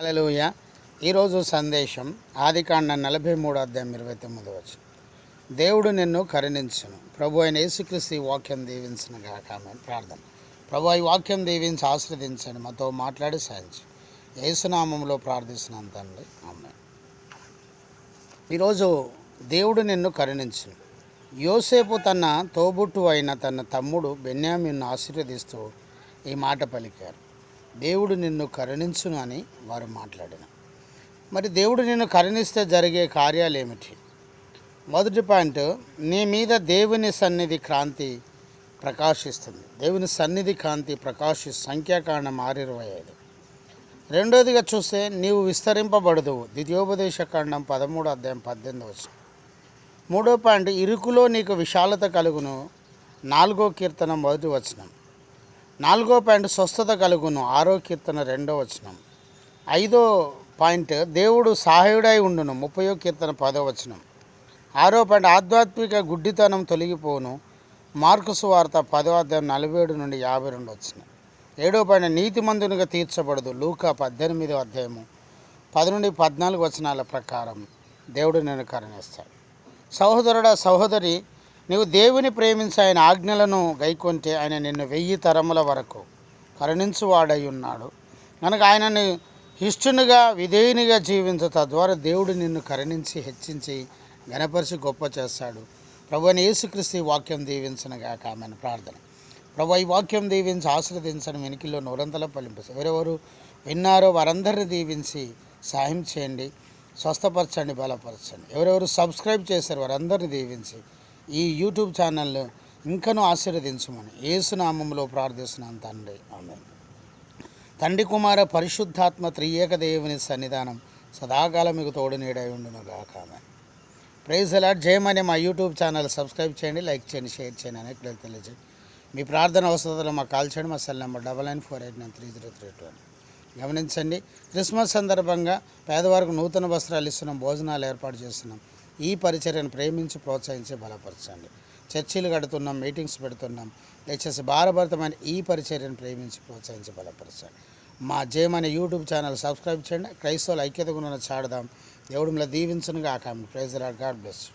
హల్లెలూయా. ఈరోజు సందేశం ఆదికాండం 43 అధ్యాయం 29 వచనం. దేవుడు నిన్ను కరుణించును. ప్రభు అయిన యేసుక్రీస్తు వాక్యం దీవించును గాక. ఆమేన్. ప్రార్థన. ప్రభు ఈ వాక్యం దీవించి ఆశీర్వదించండి, మాతో మాట్లాడి సాయించు. యేసునామంలో ప్రార్థిస్తున్నాను తండ్రి. ఆమేన్. ఈరోజు దేవుడు నిన్ను కరుణించును. యోసేపు తన తోబుట్టు అయిన తన తమ్ముడు బెన్యామీనును ఆశీర్వదిస్తూ ఈ మాట పలికారు. దేవుడు నిన్ను కరుణించును అని వారు మాట్లాడిన. మరి దేవుడు నిన్ను కరుణిస్తే జరిగే కార్యాలు ఏమిటి? మొదటి పాయింట్, నీ మీద దేవుని సన్నిధి కాంతి ప్రకాశిస్తుంది. దేవుని సన్నిధి కాంతి సంఖ్యాకాండం 6:25. రెండోదిగా చూస్తే నీవు విస్తరింపబడదువు. ద్వితీయోపదేశకాండం 13 అధ్యాయం 18 వచనం. మూడో పాయింట్, ఇరుకులో నీకు విశాలత కలుగును. 4వ కీర్తన 1వ వచనం. 4వ పాయింట్, స్వస్థత కలుగును. 6వ కీర్తన 2వ వచనం. 5వ పాయింట్, దేవుడు సహాయుడై ఉండును. 30వ కీర్తన 10వ వచనం. 6వ పాయింట్, ఆధ్యాత్మిక గుడ్డితనం తొలగిపోను. మార్కు సువార్త 10వ అధ్యాయం 47 నుండి 52 వచనం. 7వ పాయింట్, నీతిమంతునిగా తీర్చబడదు. లూకా 18వ అధ్యాయము 10 నుండి 14 వచనాల ప్రకారం దేవుడు నిన్ను కరుణిస్తాడు. సహోదరుడా, సహోదరి, నీవు దేవుని ప్రేమించి ఆయన ఆజ్ఞలను గైకొంటే ఆయన నిన్ను 1000 తరముల వరకు కరుణించువాడై ఉన్నాడు. కనుక ఆయనని ఇష్టునిగా విధేయునిగా జీవించు. తద్వారా దేవుడు నిన్ను కరుణించి హెచ్చించి ఘనపరిచి గొప్ప చేస్తాడు. ప్రభువైన యేసుక్రీస్తు వాక్యం దీవించనుగాక. ఆమేన్. ప్రార్థన. ప్రభు ఈ వాక్యం దీవించి ఆశీర్వదించడం వెనికిలో నూరంతల ఫలింప. ఎవరెవరు విన్నారో వారందరినీ దీవించి సహాయం చేయండి, స్వస్థపరచండి, బలపరచండి. ఎవరెవరు సబ్స్క్రైబ్ చేశారు వారందరినీ దీవించి ఈ యూట్యూబ్ ఛానల్ ఇంకనూ ఆశీర్వదించమని యేసునామంలో ప్రార్థిస్తున్నాను తండ్రి. ఆమేన్. తండ్రి, కుమార, పరిశుద్ధాత్మ త్రియేక దేవుని సన్నిధానం సదాకాలం మీకు తోడు నీడై ఉండును గాక. ఆమేన్. Praise the lord. జయమని మా యూట్యూబ్ ఛానల్ సబ్స్క్రైబ్ చేయండి, లైక్ చేయండి, షేర్ చేయండి, అనేకులకు తెలియజేయండి. మీ ప్రార్థన అవసరాలు మాకు కాల్ చేయండి. మా సెల్ నెంబర్ 9948930332. గమనించండి, క్రిస్మస్ సందర్భంగా పేదవారికి నూతన వస్త్రాలు ఇస్తున్నాం, భోజనాలు ఏర్పాటు చేస్తున్నాం. ఈ పరిచర్యను ప్రేమించి ప్రోత్సహించి బలపరచండి. చర్చిలు కడుతున్నాం, మీటింగ్స్ పెడుతున్నాం. దయచేసి భారభరితమైన ఈ పరిచర్యను ప్రేమించి ప్రోత్సహించి బలపరచండి. మా జయమనే యూట్యూబ్ ఛానల్ సబ్స్క్రైబ్ చేయండి. క్రైస్తవుల ఐక్యత గుణ చాడదాం. దేవుడు మిమ్మల్ని దీవించునుగాక. Praise the Lord. God bless you.